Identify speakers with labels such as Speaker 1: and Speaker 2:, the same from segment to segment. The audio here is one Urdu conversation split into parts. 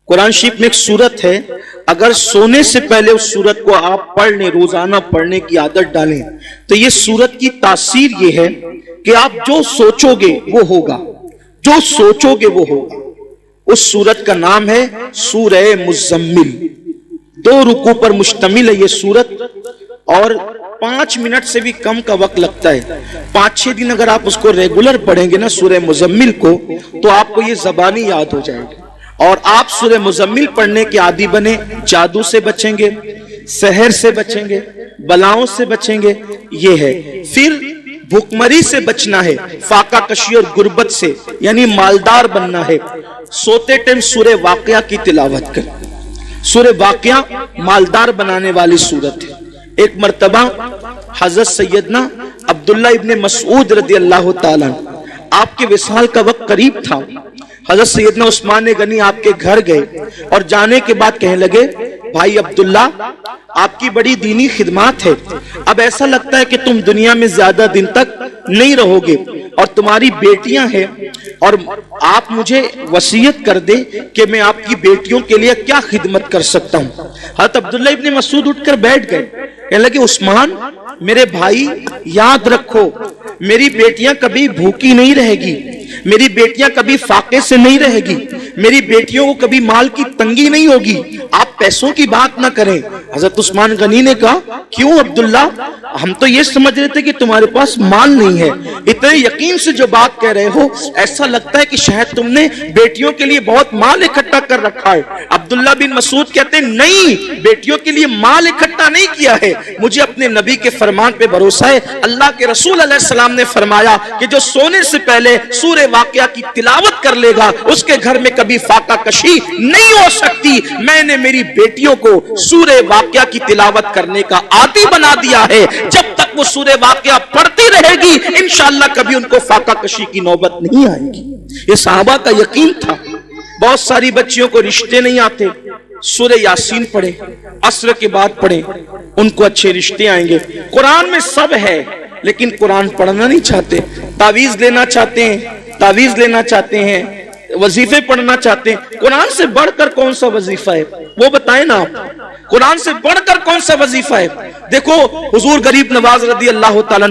Speaker 1: قرآن شریف میں ایک سورت ہے، اگر سونے سے پہلے اس سورت کو آپ پڑھ لیں، روزانہ پڑھنے کی عادت ڈالیں، تو یہ سورت کی تاثیر یہ ہے کہ آپ جو سوچو گے وہ ہوگا، جو سوچو گے وہ ہوگا۔ اس سورت کا نام ہے سورہ مزمل، 2 رکوع پر مشتمل ہے یہ سورت، اور 5 منٹ سے بھی کم کا وقت لگتا ہے۔ 5-6 دن اگر آپ اس کو ریگولر پڑھیں گے نا سورہ مزمل کو، تو آپ کو یہ زبانی یاد ہو جائے گی، اور آپ سورہ مزمل پڑھنے کے عادی بنے، جادو سے بچیں گے، سحر سے بچیں گے، بلاؤں سے بچیں گے، یہ ہے۔ پھر بھوکمری سے بچنا ہے، فاقہ کشی اور غربت سے، یعنی مالدار بننا ہے۔ سوتے ٹائم سورہ واقعہ کی تلاوت کر، سورہ واقعہ مالدار بنانے والی سورت ہے۔ ایک مرتبہ حضرت سیدنا عبداللہ ابن مسعود رضی اللہ تعالیٰ، آپ کے وصال کا وقت قریب تھا، حضرت سیدنا عثمان غنی آپ کے گھر گئے اور جانے کے بعد کہنے لگے، بھائی عبداللہ آپ کی بڑی دینی خدمات ہے، اب ایسا لگتا ہے کہ تم دنیا میں زیادہ دن تک نہیں رہو گے، اور تمہاری بیٹیاں ہیں، اور آپ مجھے وصیت کر دیں کہ میں آپ کی بیٹیوں کے لیے کیا خدمت کر سکتا ہوں۔ حضرت عبداللہ ابن مسعود اٹھ کر بیٹھ گئے، کہنے لگے، عثمان میرے بھائی یاد رکھو، میری بیٹیاں کبھی بھوکی نہیں رہے گی، میری بیٹیاں کبھی فاقے سے نہیں رہے گی، میری بیٹیوں کو کبھی مال کی تنگی نہیں ہوگی، آپ پیسوں کی بات نہ کریں۔ حضرت عثمان غنی نے کہا، کیوں عبداللہ، ہم تو یہ سمجھ رہے تھے کہ تمہارے پاس مال نہیں ہے، اتنے یقین سے جو بات کہہ رہے ہو ایسا لگتا ہے کہ شاید تم نے بیٹیوں کے لیے بہت مال اکٹھا کر رکھا ہے۔ عبداللہ بن مسعود کہتے ہیں، نہیں، بیٹیوں کے لیے مال اکٹھا نہیں کیا ہے، مجھے اپنے نبی کے فرمان پہ بھروسہ ہے۔ اللہ کے رسول علیہ السلام نے فرمایا کہ جو سونے سے پہلے سورہ واقعہ کی تلاوت کر لے گا اس کے گھر میں کبھی فاقہ کشی نہیں ہو سکتی۔ میں نے میری بیٹیوں کو سورہ واقعہ کی تلاوت کرنے کا عادی بنا دیا ہے، جب تک وہ سورہ واقعہ پڑھتی رہے گی انشاءاللہ کبھی ان کو فاقہ کشی کی نوبت نہیں آئے گی۔ یہ صحابہ کا یقین تھا۔ بہت ساری بچیوں کو رشتے نہیں آتے، سورہ یاسین پڑھیں، عصر کے بعد پڑھیں، ان کو اچھے رشتے آئیں گے۔ قرآن میں سب ہے لیکن قرآن پڑھنا نہیں چاہتے، تعویذ لینا چاہتے ہیں، تعویذ لینا چاہتے ہیں، وظیفے پڑھنا چاہتے ہیں۔ قرآن سے بڑھ کر کون سا وظیفہ ہے وہ بتائیں نا آپ، قرآن سے بڑھ کر کون سا وظیفہ ہے؟ دیکھو حضور غریب نواز رضی اللہ تعالیٰ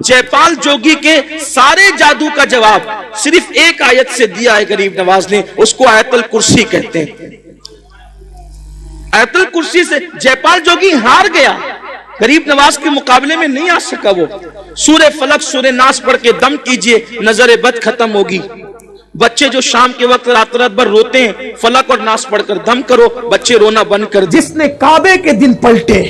Speaker 1: جے پال جوگی کے سارے جادو کا جواب صرف ایک آیت سے دیا ہے غریب نواز نے، اس کو آیت الکرسی کہتے ہیں۔ آیت الکرسی سے جے پال جوگی ہار گیا، غریب نواز کے مقابلے میں نہیں آ سکا۔ وہ سورہ فلق سورہ ناس پڑھ کے دم کیجئے، نظر بد ختم ہوگی۔ بچے جو شام کے وقت رات رات بھر روتے ہیں، فلق اور ناس پڑھ کر دم کرو، بچے رونا بند کر دیں۔
Speaker 2: جس نے کعبے کے دن پلٹے،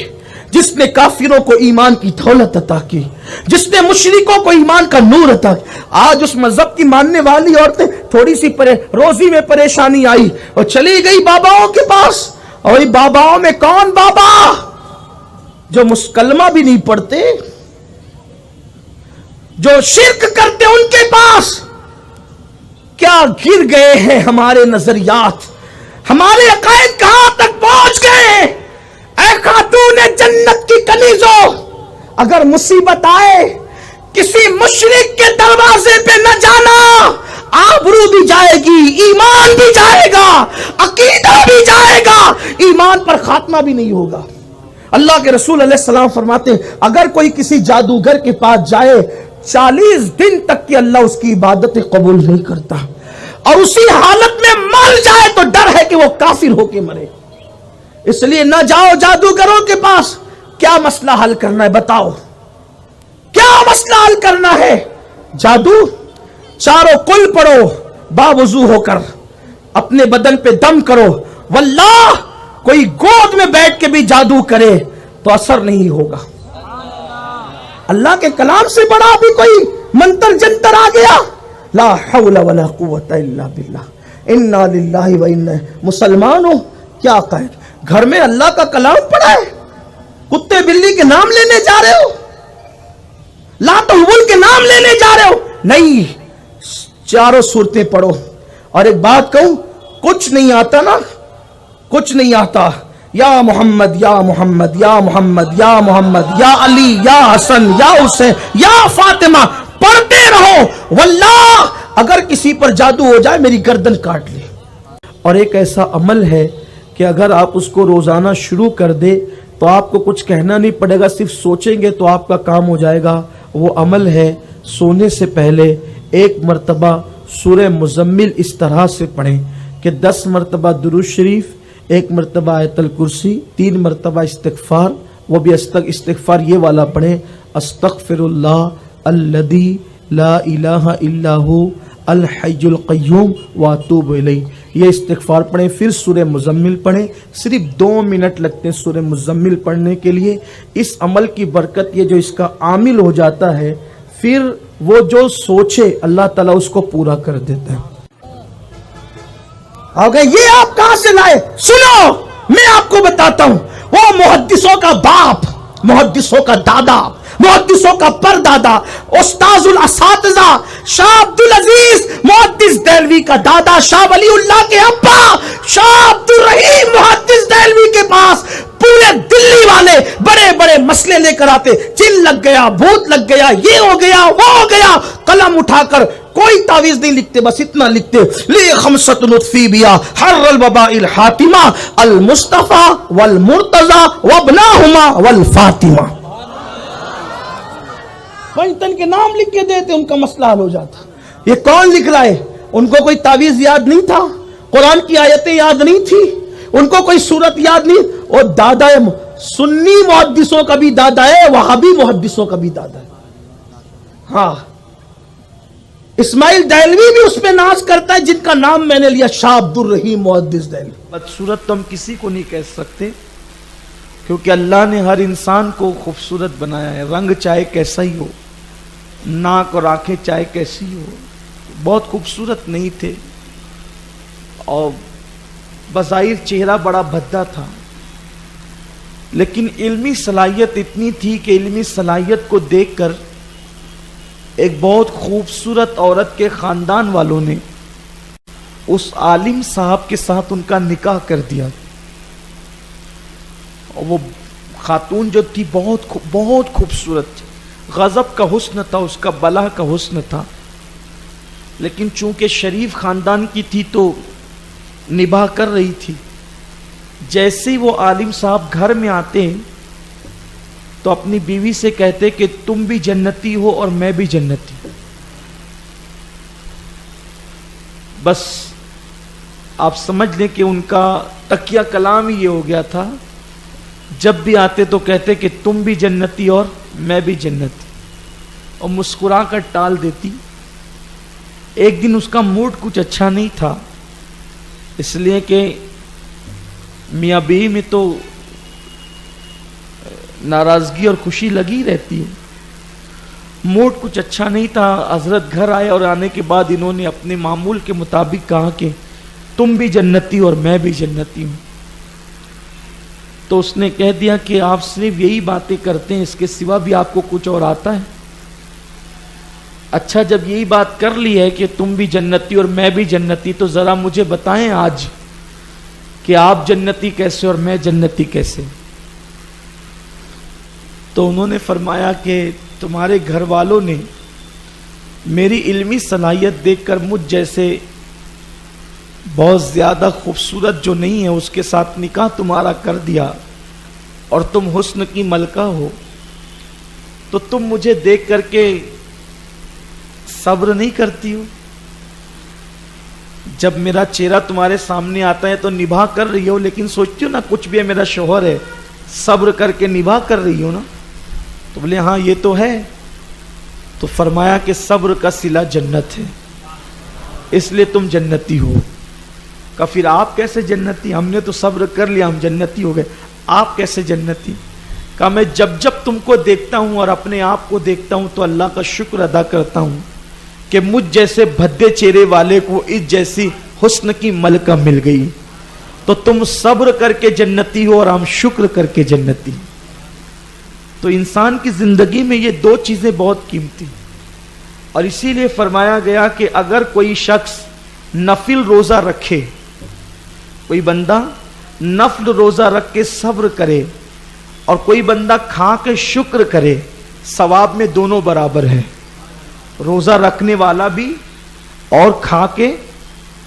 Speaker 2: جس نے کافروں کو ایمان کی دولت عطا کی، جس نے مشرکوں کو ایمان کا نور عطا کی، آج اس مذہب کی ماننے والی عورتیں تھوڑی سی روزی میں پریشانی آئی اور چلی گئی باباؤں کے پاس، اور باباؤں میں کون بابا جو مسکلمہ بھی نہیں پڑھتے، جو شرک کرتے، ان کے پاس کیا گر گئے ہیں ہمارے نظریات، ہمارے عقائد کہاں تک پہنچ گئے۔ اے خاتون جنت کی کنیزوں، اگر مصیبت آئے کسی مشرک کے دروازے پہ نہ جانا، آبرو بھی جائے گی، ایمان بھی جائے گا، عقیدہ بھی جائے گا، ایمان پر خاتمہ بھی نہیں ہوگا۔ اللہ کے رسول علیہ السلام فرماتے ہیں اگر کوئی کسی جادوگر کے پاس جائے 40 دن تک کہ اللہ اس کی عبادت قبول نہیں کرتا، اور اسی حالت میں مر جائے تو ڈر ہے کہ وہ کافر ہو کے مرے۔ اس لیے نہ جاؤ جادوگروں کے پاس۔ کیا مسئلہ حل کرنا ہے بتاؤ، کیا مسئلہ حل کرنا ہے؟ جادو، چاروں کل پڑھو باوضو ہو کر، اپنے بدن پہ دم کرو، واللہ کوئی گود میں بیٹھ کے بھی جادو کرے تو اثر نہیں ہوگا۔ اللہ کے کلام سے بڑا بھی کوئی منتر جنتر آ گیا؟ لا حول ولا قوت الا باللہ، انا للہ و انا۔ مسلمانوں کیا قائد گھر میں اللہ کا کلام پڑھا ہے؟ کتے بلی کے نام لینے جا رہے ہو؟ لات و حبل کے نام لینے جا رہے ہو؟ نہیں، چاروں صورتیں پڑھو۔ اور ایک بات کہوں، کچھ نہیں آتا نا، کچھ نہیں آتا، یا محمد یا محمد یا محمد یا محمد یا علی یا حسن یا حسین یا فاطمہ پڑھتے رہو، واللہ اگر کسی پر جادو ہو جائے میری گردن کاٹ لے۔ اور ایک ایسا عمل ہے کہ اگر آپ اس کو روزانہ شروع کر دے تو آپ کو کچھ کہنا نہیں پڑے گا، صرف سوچیں گے تو آپ کا کام ہو جائے گا۔ وہ عمل ہے سونے سے پہلے ایک مرتبہ سورہ مزمل اس طرح سے پڑھیں کہ 10 مرتبہ درود شریف، 1 مرتبہ آیت الکرسی، 3 مرتبہ استغفار، وہ بھی استغفار یہ والا پڑھیں، استغفر اللہ الذی لا الہ الا ہو الحی القیوم واتوب الیہ، یہ استغفار پڑھیں۔ پھر سورہ مزمل پڑھیں، صرف 2 منٹ لگتے ہیں سورہ مزمل پڑھنے کے لیے۔ اس عمل کی برکت یہ جو اس کا عامل ہو جاتا ہے، پھر وہ جو سوچے اللہ تعالیٰ اس کو پورا کر دیتا ہے۔ آگے یہ آپ کہاں سے لائے؟ سنو، میں آپ کو بتاتا ہوں، وہ محدثوں کا باپ، محدثوں کا دادا، محدثوں کا پردادا، استاذ الاساتذہ شاہ عبدالعزیز محدث دہلوی کا دادا، شاہ ولی اللہ کے ابا شاہ عبدالرحیم محدث دہلوی کے پاس پورے دلی والے بڑے بڑے مسئلے لے کر آتے، جن لگ گیا، بھوت لگ گیا، یہ ہو گیا، وہ ہو گیا، قلم اٹھا کر کوئی تعویذ نہیں لکھتے، بس اتنا لکھتے، لی خمسۃ نطفی بیا حر الوباء الحاتمہ المصطفیٰ والمرتضی وابناہما والفاطمہ۔ پنجتن کے نام لکھ کے دیتے، ان کا مسئلہ حل ہو جاتا۔ یہ کون لکھ رہا ہے؟ ان کو کوئی تعویذ یاد نہیں تھا، قرآن کی آیتیں یاد نہیں تھی، ان کو کوئی سورت یاد نہیں۔ اور دادا سنی محدثوں کا بھی دادا ہے، وہابی محدثوں کا بھی دادا ہے۔ ہاں، اسماعیل دہلوی بھی اس پہ ناز کرتا ہے جن کا نام میں نے لیا، شاہ عبدالرحیم محدث دہلوی۔ بدصورت تو ہم کسی کو نہیں کہہ سکتے، کیونکہ اللہ نے ہر انسان کو خوبصورت بنایا ہے، رنگ چاہے کیسا ہی ہو، ناک اور آنکھیں چاہے کیسی ہو، بہت خوبصورت نہیں تھے، اور بظاہر چہرہ بڑا بھدا تھا، لیکن علمی صلاحیت اتنی تھی کہ علمی صلاحیت کو دیکھ کر ایک بہت خوبصورت عورت کے خاندان والوں نے اس عالم صاحب کے ساتھ ان کا نکاح کر دیا۔ اور وہ خاتون جو تھی بہت خوبصورت تھی، غضب کا حسن تھا، اس کا بلا کا حسن تھا، لیکن چونکہ شریف خاندان کی تھی تو نباہ کر رہی تھی۔ جیسے ہی وہ عالم صاحب گھر میں آتے تو اپنی بیوی سے کہتے کہ تم بھی جنتی ہو اور میں بھی جنتی ہوں۔ بس آپ سمجھ لیں کہ ان کا تکیہ کلام ہی یہ ہو گیا تھا، جب بھی آتے تو کہتے کہ تم بھی جنتی اور میں بھی جنتی، اور مسکرا کر ٹال دیتی۔ ایک دن اس کا موڈ کچھ اچھا نہیں تھا، اس لیے کہ میاں بیوی میں تو ناراضگی اور خوشی لگی رہتی ہے۔ موڈ کچھ اچھا نہیں تھا، حضرت گھر آئے اور آنے کے بعد انہوں نے اپنے معمول کے مطابق کہا کہ تم بھی جنتی اور میں بھی جنتی ہوں۔ تو اس نے کہہ دیا کہ آپ صرف یہی باتیں کرتے ہیں، اس کے سوا بھی آپ کو کچھ اور آتا ہے؟ اچھا، جب یہی بات کر لی ہے کہ تم بھی جنتی اور میں بھی جنتی، تو ذرا مجھے بتائیں آج کہ آپ جنتی کیسے اور میں جنتی کیسے؟ تو انہوں نے فرمایا کہ تمہارے گھر والوں نے میری علمی صلاحیت دیکھ کر مجھ جیسے بہت زیادہ خوبصورت جو نہیں ہے اس کے ساتھ نکاح تمہارا کر دیا، اور تم حسن کی ملکہ ہو، تو تم مجھے دیکھ کر کے صبر نہیں کرتی ہو؟ جب میرا چہرہ تمہارے سامنے آتا ہے تو نباہ کر رہی ہو، لیکن سوچتی ہو نا کچھ بھی ہے، میرا شوہر ہے، صبر کر کے نباہ کر رہی ہو نا؟ تو بولے ہاں یہ تو ہے۔ تو فرمایا کہ صبر کا صلہ جنت ہے، اس لیے تم جنتی ہو۔ کہا پھر آپ کیسے جنتی؟ ہم نے تو صبر کر لیا، ہم جنتی ہو گئے، آپ کیسے جنتی؟ کہا میں جب جب تم کو دیکھتا ہوں اور اپنے آپ کو دیکھتا ہوں تو اللہ کا شکر ادا کرتا ہوں کہ مجھ جیسے بھدے چہرے والے کو اس جیسی حسن کی ملکہ مل گئی۔ تو تم صبر کر کے جنتی ہو اور ہم شکر کر کے جنتی۔ تو انسان کی زندگی میں یہ دو چیزیں بہت قیمتی، اور اسی لیے فرمایا گیا کہ اگر کوئی شخص نفل روزہ رکھے، کوئی بندہ نفل روزہ رکھ کے صبر کرے، اور کوئی بندہ کھا کے شکر کرے، ثواب میں دونوں برابر ہے۔ روزہ رکھنے والا بھی اور کھا کے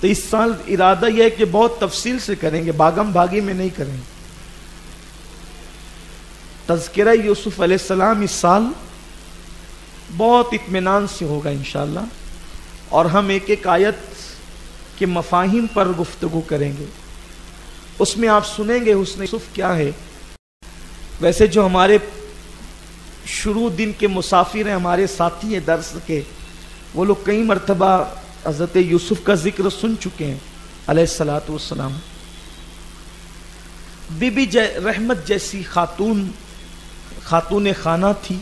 Speaker 1: تو اس سال ارادہ یہ ہے کہ بہت تفصیل سے کریں گے، باغم باغی میں نہیں کریں گے۔ تذکرہ یوسف علیہ السلام اس سال بہت اطمینان سے ہوگا انشاءاللہ، اور ہم ایک ایک آیت کے مفاہیم پر گفتگو کریں گے۔ اس میں آپ سنیں گے حسن یوسف کیا ہے۔ ویسے جو ہمارے شروع دن کے مسافر ہیں، ہمارے ساتھی ہیں درس کے، وہ لوگ کئی مرتبہ حضرت یوسف کا ذکر سن چکے ہیں علیہ الصلوۃ والسلام۔ بی بی رحمت جیسی خاتون خانہ تھی،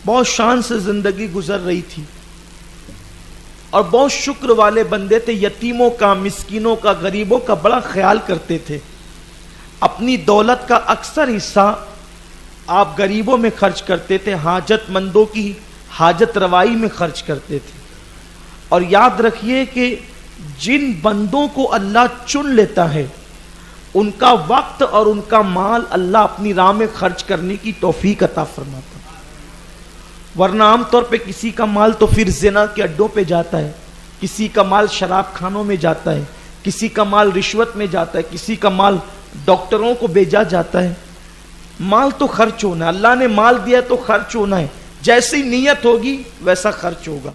Speaker 1: بہت شان سے زندگی گزر رہی تھی، اور بہت شکر والے بندے تھے، یتیموں کا، مسکینوں کا، غریبوں کا بڑا خیال کرتے تھے۔ اپنی دولت کا اکثر حصہ آپ غریبوں میں خرچ کرتے تھے، حاجت مندوں کی حاجت روائی میں خرچ کرتے تھے۔ اور یاد رکھیے کہ جن بندوں کو اللہ چن لیتا ہے ان کا وقت اور ان کا مال اللہ اپنی راہ میں خرچ کرنے کی توفیق عطا فرماتا ہے، ورنہ عام طور پہ کسی کا مال تو پھر زنا کے اڈوں پہ جاتا ہے، کسی کا مال شراب خانوں میں جاتا ہے، کسی کا مال رشوت میں جاتا ہے، کسی کا مال ڈاکٹروں کو بھیجا جاتا ہے۔ مال تو خرچ ہونا ہے، اللہ نے مال دیا تو خرچ ہونا ہے، جیسی نیت ہوگی ویسا خرچ ہوگا۔